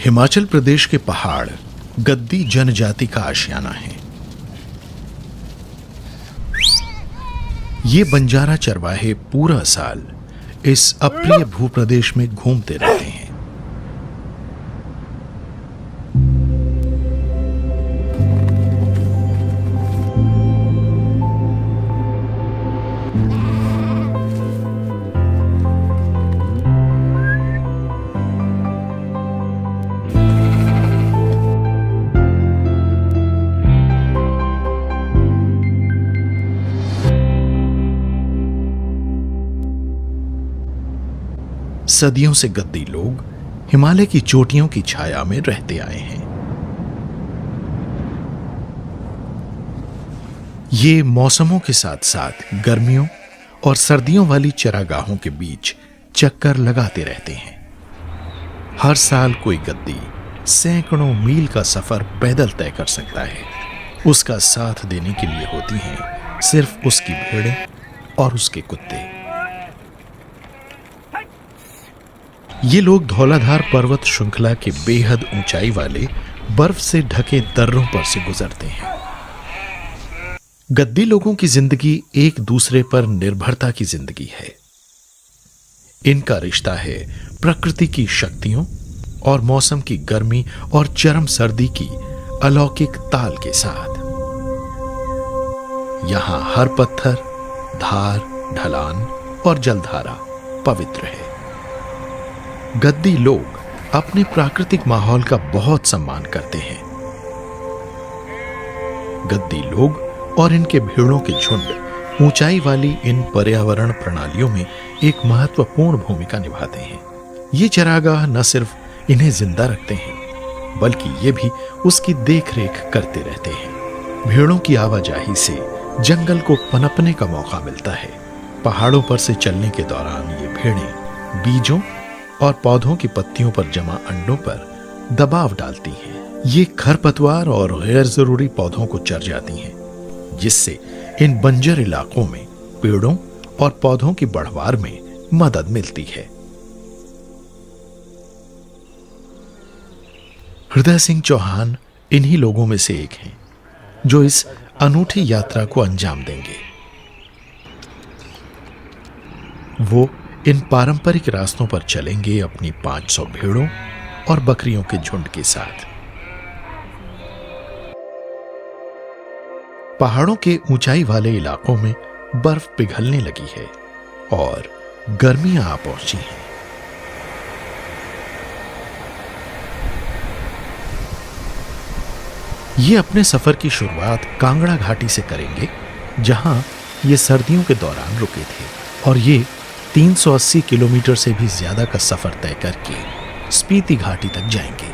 हिमाचल प्रदेश के पहाड़ गद्दी जनजाति का आशियाना है। ये बंजारा चरवाहे पूरा साल इस अप्रिय भूप्रदेश में घूमते रहते हैं। सदियों से गद्दी लोग हिमालय की चोटियों की छाया में रहते आए हैं। ये मौसमों के साथ साथ गर्मियों और सर्दियों वाली चरागाहों के बीच चक्कर लगाते रहते हैं। हर साल कोई गद्दी सैकड़ों मील का सफर पैदल तय कर सकता है। उसका साथ देने के लिए होती हैं सिर्फ उसकी भेड़ें और उसके कुत्ते। ये लोग धौलाधार पर्वत श्रृंखला के बेहद ऊंचाई वाले बर्फ से ढके दर्रों पर से गुजरते हैं। गद्दी लोगों की जिंदगी एक दूसरे पर निर्भरता की जिंदगी है। इनका रिश्ता है प्रकृति की शक्तियों और मौसम की गर्मी और चरम सर्दी की अलौकिक ताल के साथ। यहां हर पत्थर, धार, ढलान और जलधारा पवित्र है। गद्दी लोग अपने प्राकृतिक माहौल का बहुत सम्मान करते हैं। गद्दी लोग और इनके भेड़ों के झुंड ऊंचाई वाली इन पर्यावरण प्रणालियों में एक महत्वपूर्ण भूमिका निभाते हैं। ये चरागाह न सिर्फ इन्हें जिंदा रखते हैं बल्कि ये भी उसकी देखरेख करते रहते हैं। भेड़ों की आवाजाही से जंगल को पनपने का मौका मिलता है। पहाड़ों पर से चलने के दौरान ये भेड़ें बीजों और पौधों की पत्तियों पर जमा अंडों पर दबाव डालती हैं। ये खरपतवार और गैर जरूरी पौधों को चर जाती हैं, जिससे इन बंजर इलाकों में पेड़ों और पौधों की बढ़वार में मदद मिलती है। हृदय सिंह चौहान इन्हीं लोगों में से एक हैं जो इस अनूठी यात्रा को अंजाम देंगे। वो इन पारंपरिक रास्तों पर चलेंगे अपनी 500 भेड़ों और बकरियों के झुंड के साथ। पहाड़ों के ऊंचाई वाले इलाकों में बर्फ पिघलने लगी है और गर्मियां आ पहुंची हैं। ये अपने सफर की शुरुआत कांगड़ा घाटी से करेंगे, जहां ये सर्दियों के दौरान रुके थे, और ये 380 किलोमीटर से भी ज्यादा का सफर तय करके स्पीति घाटी तक जाएंगे।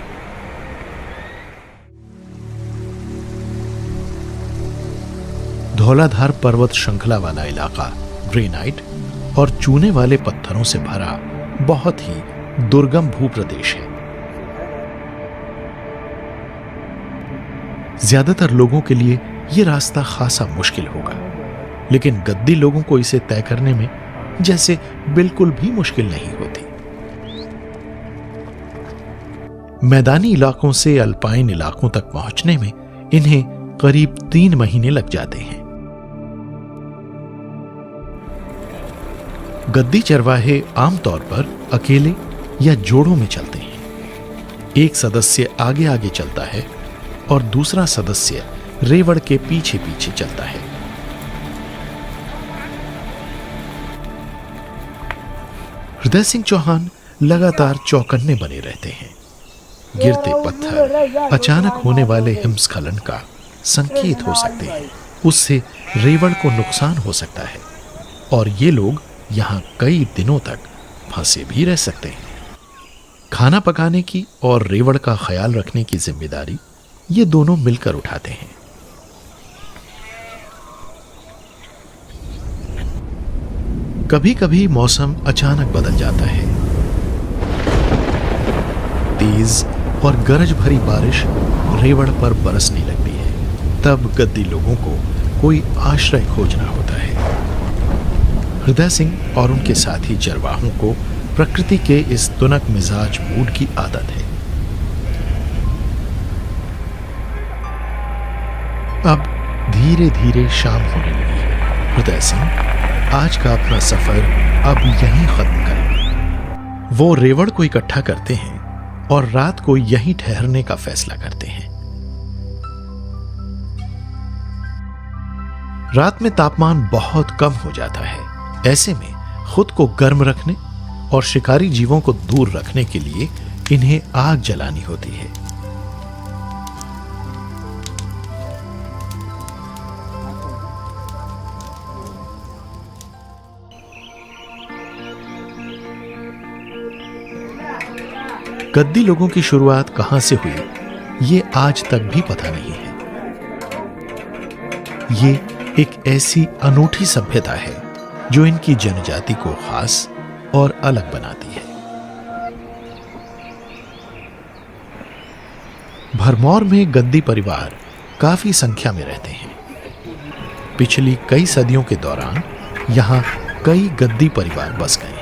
धौलाधार पर्वत श्रृंखला वाला इलाका ग्रेनाइट और चूने वाले पत्थरों से भरा बहुत ही दुर्गम भूप्रदेश है। ज्यादातर लोगों के लिए यह रास्ता खासा मुश्किल होगा, लेकिन गद्दी लोगों को इसे तय करने में जैसे बिल्कुल भी मुश्किल नहीं होती। मैदानी इलाकों से अल्पाइन इलाकों तक पहुंचने में इन्हें करीब 3 महीने लग जाते हैं। गद्दी चरवाहे आमतौर पर अकेले या जोड़ों में चलते हैं। एक सदस्य आगे आगे चलता है और दूसरा सदस्य रेवड़ के पीछे पीछे चलता है। हृदय सिंह चौहान लगातार चौकन्ने बने रहते हैं। गिरते पत्थर, अचानक होने वाले हिमस्खलन का संकेत हो सकते हैं। उससे रेवड़ को नुकसान हो सकता है और ये लोग यहां कई दिनों तक फंसे भी रह सकते हैं। खाना पकाने की और रेवड़ का ख्याल रखने की जिम्मेदारी ये दोनों मिलकर उठाते हैं। कभी कभी मौसम अचानक बदल जाता है। तेज और गरज भरी बारिश रेवड़ पर बरसने लगती है। तब गद्दी लोगों को कोई आश्रय खोजना होता है। हृदय सिंह और उनके साथी चरवाहों को प्रकृति के इस तुनक मिजाज मूड की आदत है। अब धीरे धीरे शाम होने लगी है। हृदय सिंह आज का अपना सफर अब यहीं खत्म करेंगे। वो रेवड़ को इकट्ठा करते हैं और रात को यहीं ठहरने का फैसला करते हैं। रात में तापमान बहुत कम हो जाता है। ऐसे में खुद को गर्म रखने और शिकारी जीवों को दूर रखने के लिए इन्हें आग जलानी होती है। गद्दी लोगों की शुरुआत कहां से हुई ये आज तक भी पता नहीं है। ये एक ऐसी अनूठी सभ्यता है जो इनकी जनजाति को खास और अलग बनाती है। भरमौर में गद्दी परिवार काफी संख्या में रहते हैं। पिछली कई सदियों के दौरान यहां कई गद्दी परिवार बस गए हैं।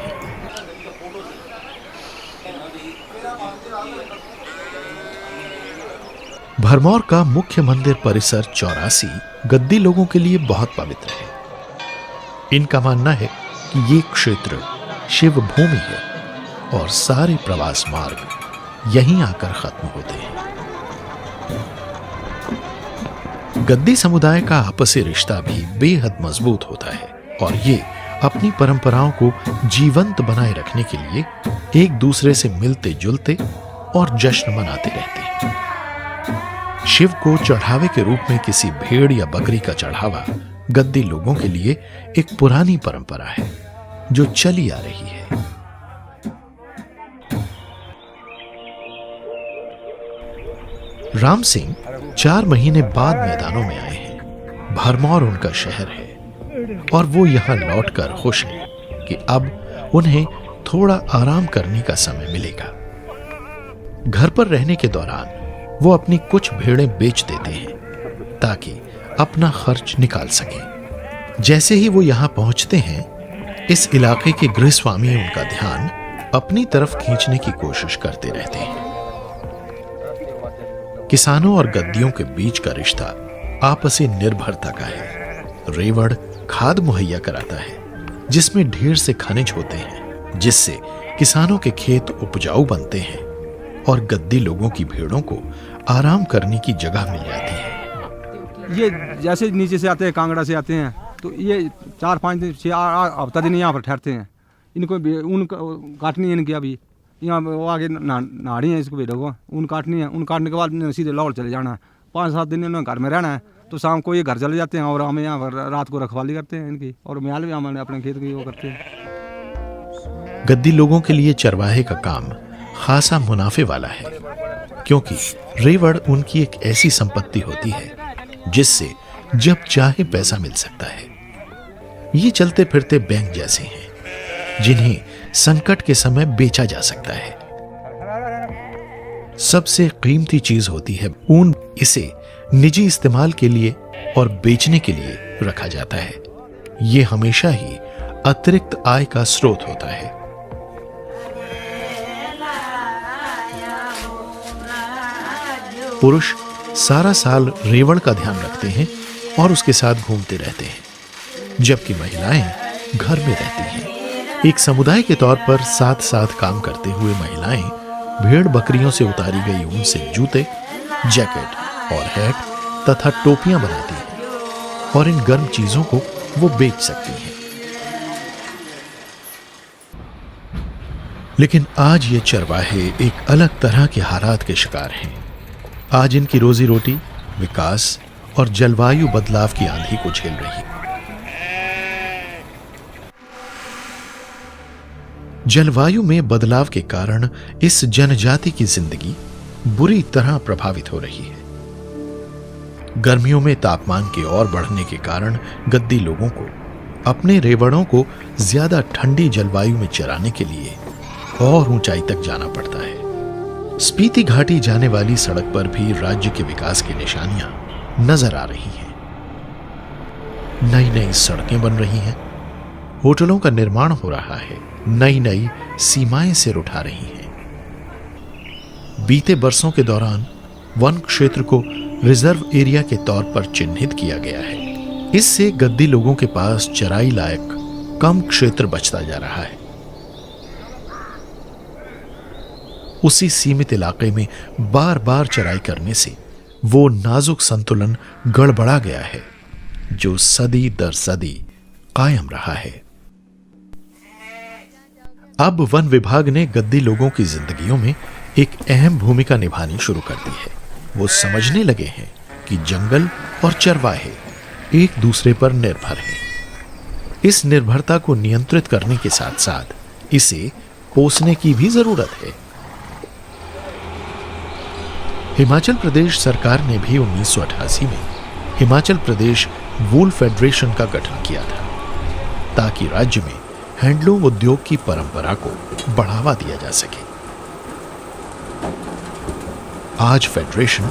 भरमौर का मुख्य मंदिर परिसर 84 गद्दी लोगों के लिए बहुत पवित्र है। इनका मानना है कि ये क्षेत्र शिव भूमि है और सारे प्रवास मार्ग यहीं आकर खत्म होते हैं। गद्दी समुदाय का आपसी रिश्ता भी बेहद मजबूत होता है और ये अपनी परंपराओं को जीवंत बनाए रखने के लिए एक दूसरे से मिलते जुलते और जश्न मनाते रहते हैं। शिव को चढ़ावे के रूप में किसी भेड़ या बकरी का चढ़ावा गद्दी लोगों के लिए एक पुरानी परंपरा है जो चली आ रही है। राम सिंह 4 महीने बाद मैदानों में आए हैं। भरमौर उनका शहर है और वो यहां लौटकर खुश हैं कि अब उन्हें थोड़ा आराम करने का समय मिलेगा। घर पर रहने के दौरान वो अपनी कुछ भेड़ें बेच देते हैं ताकि अपना खर्च निकाल सकें। जैसे ही वो यहां पहुंचते हैं, इस इलाके के गृहस्वामी उनका ध्यान अपनी तरफ खींचने की कोशिश करते रहते हैं। किसानों और गद्दियों के बीच का रिश्ता आपसी निर्भरता का है। रेवड़ खाद मुहैया कराता है जिसमें ढेर से खनिज होते हैं, जिससे किसानों के खेत उपजाऊ बनते हैं और गद्दी लोगों की भेड़ों को आराम करने की जगह मिल जाती है। ये जैसे नीचे से आते हैं, कांगड़ा से आते हैं, तो ये 4-5 दिन 6 हफ्ता दिन यहाँ पर ठहरते हैं। इनको ऊन काटनी है इनकी, अभी यहाँ वो आगे नाड़ी है इसको भेड़ों को, ऊन काटनी है। ऊन काटने के बाद सीधे लाहौर चले जाना है। 5-7 दिन इन्होंने घर में रहना है, तो शाम को ये घर चले जाते हैं और हमें यहाँ पर रात को रखवाली करते हैं इनकी, और म्याल भी हमारे अपने खेत की वो करते हैं। गद्दी लोगों के लिए चरवाहे का काम खासा मुनाफे वाला है, क्योंकि रेवड़ उनकी एक ऐसी संपत्ति होती है जिससे जब चाहे पैसा मिल सकता है। ये चलते फिरते बैंक जैसे हैं जिन्हें संकट के समय बेचा जा सकता है। सबसे कीमती चीज होती है ऊन। इसे निजी इस्तेमाल के लिए और बेचने के लिए रखा जाता है। ये हमेशा ही अतिरिक्त आय का स्रोत होता है। पुरुष सारा साल रेवड़ का ध्यान रखते हैं और उसके साथ घूमते रहते हैं, जबकि महिलाएं घर में रहती हैं। एक समुदाय के तौर पर साथ साथ काम करते हुए महिलाएं भेड़ बकरियों से उतारी गई ऊन से जूते, जैकेट और हैट तथा टोपियां बनाती हैं और इन गर्म चीजों को वो बेच सकती हैं। लेकिन आज ये चरवाहे एक अलग तरह के हालात के शिकार हैं। आज इनकी रोजी रोटी विकास और जलवायु बदलाव की आंधी को झेल रही है। जलवायु में बदलाव के कारण इस जनजाति की जिंदगी बुरी तरह प्रभावित हो रही है। गर्मियों में तापमान के और बढ़ने के कारण गद्दी लोगों को अपने रेवड़ों को ज्यादा ठंडी जलवायु में चराने के लिए और ऊंचाई तक जाना पड़ता है। स्पीति घाटी जाने वाली सड़क पर भी राज्य के विकास की निशानियां नजर आ रही हैं। नई नई सड़कें बन रही हैं, होटलों का निर्माण हो रहा है, नई नई सीमाएं सिर उठा रही हैं। बीते बरसों के दौरान वन क्षेत्र को रिजर्व एरिया के तौर पर चिन्हित किया गया है। इससे गद्दी लोगों के पास चराई लायक कम क्षेत्र बचता जा रहा है। उसी सीमित इलाके में बार बार चराई करने से वो नाजुक संतुलन गड़बड़ा गया है जो सदी दर सदी कायम रहा है। अब वन विभाग ने गद्दी लोगों की जिंदगियों में एक अहम भूमिका निभानी शुरू कर दी है। वो समझने लगे हैं कि जंगल और चरवाहे एक दूसरे पर निर्भर हैं। इस निर्भरता को नियंत्रित करने के साथ साथ इसे पोसने की भी जरूरत है। हिमाचल प्रदेश सरकार ने भी 1988 में हिमाचल प्रदेश वूल फेडरेशन का गठन किया था ताकि राज्य में हैंडलूम उद्योग की परंपरा को बढ़ावा दिया जा सके। आज फेडरेशन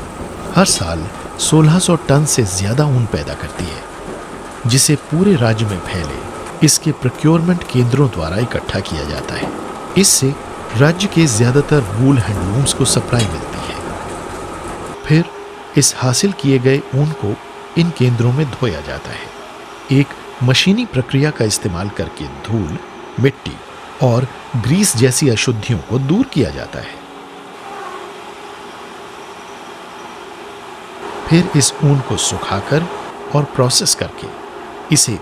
हर साल 1600 टन से ज्यादा ऊन पैदा करती है जिसे पूरे राज्य में फैले इसके प्रोक्योरमेंट केंद्रों द्वारा इकट्ठा किया जाता है। इससे राज्य के ज्यादातर वूल हैंडलूम्स को सप्लाई मिलती है। फिर इस हासिल किए गए ऊन को इन केंद्रों में धोया जाता है। एक मशीनी प्रक्रिया का इस्तेमाल करके धूल, मिट्टी और ग्रीस जैसी अशुद्धियों को दूर किया जाता है। फिर इस ऊन को सुखाकर और प्रोसेस करके इसे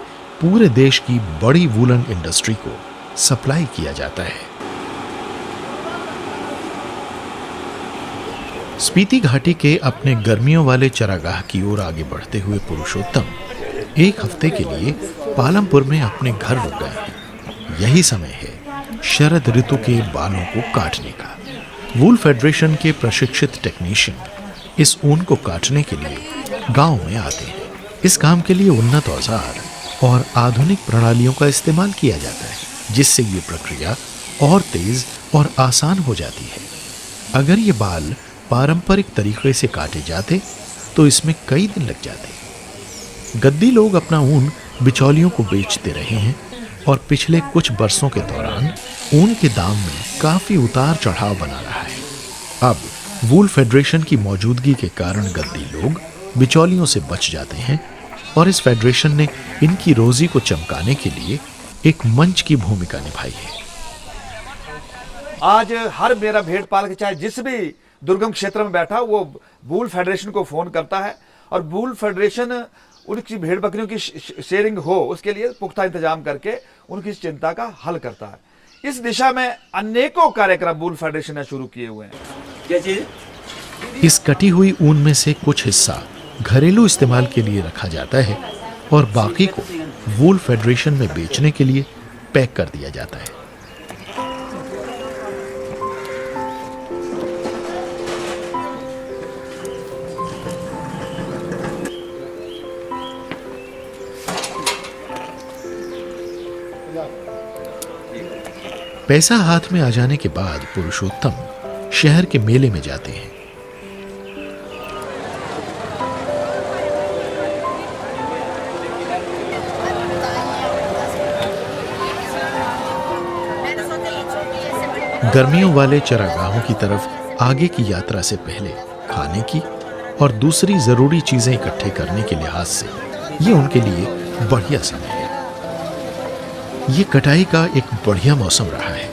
पूरे देश की बड़ी वूलन इंडस्ट्री को सप्लाई किया जाता है। स्पीति घाटी के अपने गर्मियों वाले चरागाह की ओर आगे बढ़ते हुए पुरुषोत्तम एक हफ्ते के लिए पालमपुर में अपने घर रुक गए हैं। यही समय है शरद ऋतु के बालों को काटने का। वूल फेडरेशन के प्रशिक्षित टेक्नीशियन इस ऊन को काटने के लिए गांव में आते हैं। इस काम के लिए उन्नत औजार और आधुनिक प्रणालियों का इस्तेमाल किया जाता है जिससे ये प्रक्रिया और तेज और आसान हो जाती है। अगर ये बाल पारंपरिक तरीके से काटे जाते तो इसमें कई दिन लग जाते। गद्दी लोग अपना ऊन बिचौलियों को बेचते रहे हैं और पिछले कुछ बरसों के दौरान ऊन के दाम में काफी उतार चढ़ाव बना रहा है। अब वूल फेडरेशन की मौजूदगी के कारण गद्दी लोग बिचौलियों से बच जाते हैं और इस फेडरेशन ने इनकी रोजी को चमकाने के लिए एक मंच की भूमिका निभाई है। आज हर मेरा भेड़ पालक चाहे जिस भी दुर्गम क्षेत्र में बैठा वो वूल फेडरेशन को फोन करता है और वूल फेडरेशन उनकी भेड़ बकरियों की शेयरिंग हो उसके लिए पुख्ता इंतजाम करके उनकी चिंता का हल करता है। इस दिशा में अनेकों कार्यक्रम वूल फेडरेशन ने शुरू किए हुए हैं। इस कटी हुई ऊन में से कुछ हिस्सा घरेलू इस्तेमाल के लिए रखा जाता है और बाकी को वूल फेडरेशन में बेचने के लिए पैक कर दिया जाता है। पैसा हाथ में आ जाने के बाद पुरुषोत्तम शहर के मेले में जाते हैं। गर्मियों वाले चरागाहों की तरफ आगे की यात्रा से पहले खाने की और दूसरी जरूरी चीजें इकट्ठे करने के लिहाज से ये उनके लिए बढ़िया समय है। ये कटाई का एक बढ़िया मौसम रहा है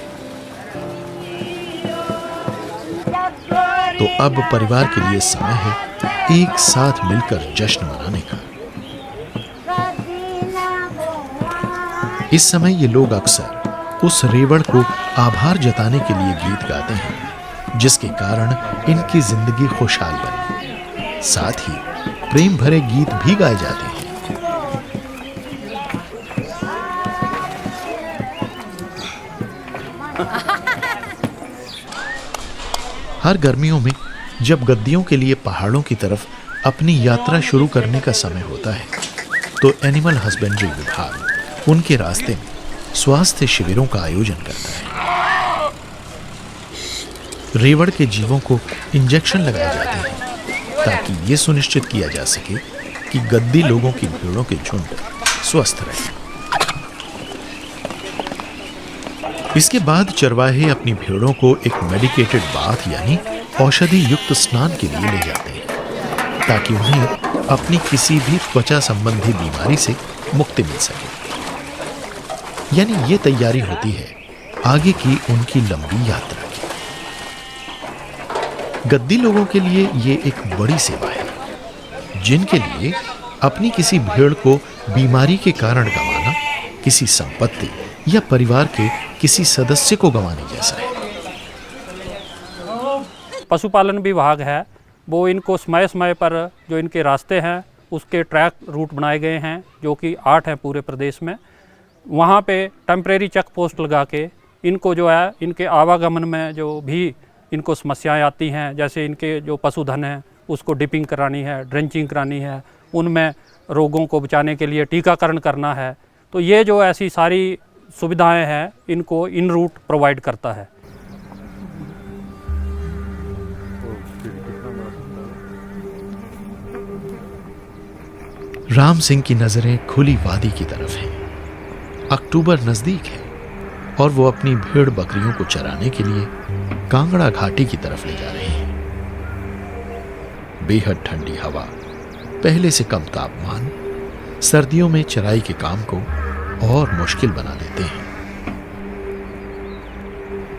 तो अब परिवार के लिए समय है एक साथ मिलकर जश्न मनाने का। इस समय ये लोग अक्सर उस रेवड़ को आभार जताने के लिए गीत गाते हैं जिसके कारण इनकी जिंदगी खुशहाल बने। साथ ही प्रेम भरे गीत भी गाए जाते हैं। हर गर्मियों में जब गद्दियों के लिए पहाड़ों की तरफ अपनी यात्रा शुरू करने का समय होता है तो एनिमल हस्बेंड्री विभाग उनके रास्ते में स्वास्थ्य शिविरों का आयोजन करता है। रेवड़ के जीवों को इंजेक्शन लगाए जाते हैं ताकि ये सुनिश्चित किया जा सके कि गद्दी लोगों की भीड़ों के झुंड स्वस्थ रहे। इसके बाद चरवाहे अपनी भेड़ों को एक मेडिकेटेड बाथ यानी औषधि युक्त स्नान के लिए ले जाते हैं। ताकि उन्हें अपनी किसी भी त्वचा संबंधी बीमारी से मुक्ति मिल सके। यानी ये तैयारी होती है आगे की उनकी लंबी यात्रा की। गद्दी लोगों के लिए ये एक बड़ी सेवा है, जिनके लिए अपनी किसी भेड़ को बीमारी के कारण गंवाना किसी संपत्ति या परिवार के किसी सदस्य को गंवाने जैसा है। पशुपालन विभाग है वो इनको समय समय पर जो इनके रास्ते हैं उसके ट्रैक रूट बनाए गए हैं, जो कि 8 हैं पूरे प्रदेश में। वहाँ पे टेम्परेरी चेक पोस्ट लगा के इनको जो है इनके आवागमन में जो भी इनको समस्याएं आती हैं, जैसे इनके जो पशुधन हैं उसको डिपिंग करानी है, ड्रेंचिंग करानी है, उनमें रोगों को बचाने के लिए टीकाकरण करना है, तो ये जो ऐसी सारी सुविधाएं हैं इनको इन रूट प्रोवाइड करता है। राम सिंह की नजरें खुली वादी की तरफ हैं। अक्टूबर नजदीक है और वो अपनी भेड़ बकरियों को चराने के लिए कांगड़ा घाटी की तरफ ले जा रहे हैं। बेहद ठंडी हवा, पहले से कम तापमान सर्दियों में चराई के काम को और मुश्किल बना देते हैं।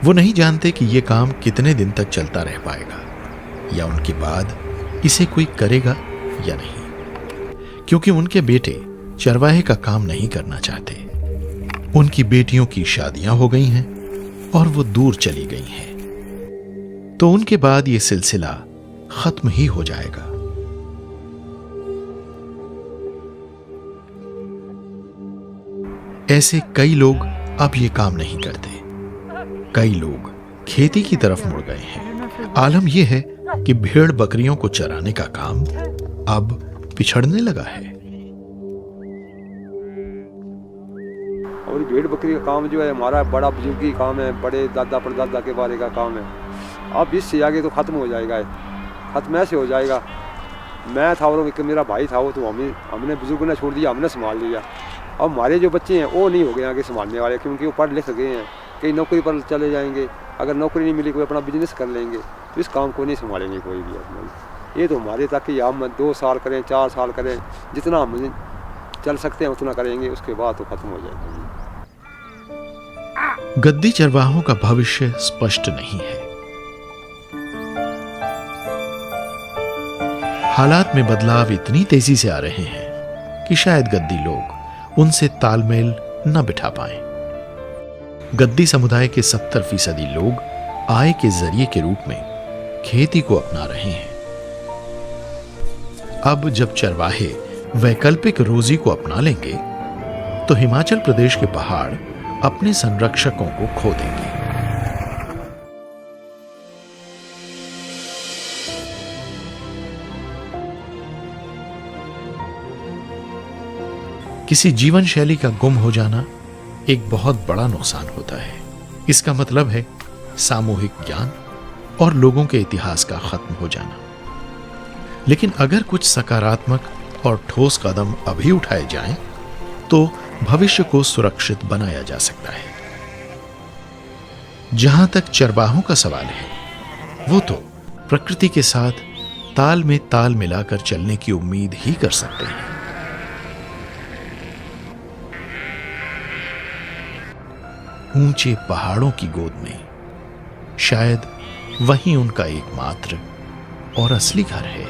वो नहीं जानते कि ये काम कितने दिन तक चलता रह पाएगा या उनके बाद इसे कोई करेगा या नहीं, क्योंकि उनके बेटे चरवाहे का काम नहीं करना चाहते। उनकी बेटियों की शादियां हो गई हैं और वो दूर चली गई हैं, तो उनके बाद ये सिलसिला खत्म ही हो जाएगा। ऐसे कई लोग अब ये काम नहीं करते। कई लोग खेती की तरफ मुड़ गए हैं। आलम यह है कि भेड़ बकरियों को चराने का काम अब पिछड़ने लगा है। और भेड़ बकरी का काम जो है हमारा बड़ा बुजुर्गी काम है, बड़े दादा परदादा के बारे का काम है। अब इससे आगे तो खत्म हो जाएगा, खत्म ऐसे हो जाएगा। मैं था और मेरा भाई था, वो तो हमने बुजुर्ग ने छोड़ दिया, हमने संभाल लिया। अब हमारे जो बच्चे हैं वो नहीं हो गए आगे संभालने वाले, क्योंकि वो पढ़ लिख गए हैं, कहीं नौकरी पर चले जाएंगे। अगर नौकरी नहीं मिली कोई अपना बिजनेस कर लेंगे, तो इस काम को नहीं संभालेंगे कोई भी। ये तो हमारे तक कि हम 2 साल करें, 4 साल करें, जितना हम चल सकते हैं उतना करेंगे, उसके बाद तो खत्म हो जाएगा। गद्दी चरवाहों का भविष्य स्पष्ट नहीं है। हालात में बदलाव इतनी तेजी से आ रहे हैं कि शायद गद्दी लोग उनसे तालमेल न बिठा पाएं। गद्दी समुदाय के 70% लोग आय के जरिए के रूप में खेती को अपना रहे हैं। अब जब चरवाहे वैकल्पिक रोजी को अपना लेंगे, तो हिमाचल प्रदेश के पहाड़ अपने संरक्षकों को खो देंगे। किसी जीवन शैली का गुम हो जाना एक बहुत बड़ा नुकसान होता है। इसका मतलब है सामूहिक ज्ञान और लोगों के इतिहास का खत्म हो जाना। लेकिन अगर कुछ सकारात्मक और ठोस कदम अभी उठाए जाएं, तो भविष्य को सुरक्षित बनाया जा सकता है। जहां तक चरवाहों का सवाल है, वो तो प्रकृति के साथ ताल में ताल मिलाकर चलने की उम्मीद ही कर सकते हैं। ऊंचे पहाड़ों की गोद में शायद वही उनका एकमात्र और असली घर है।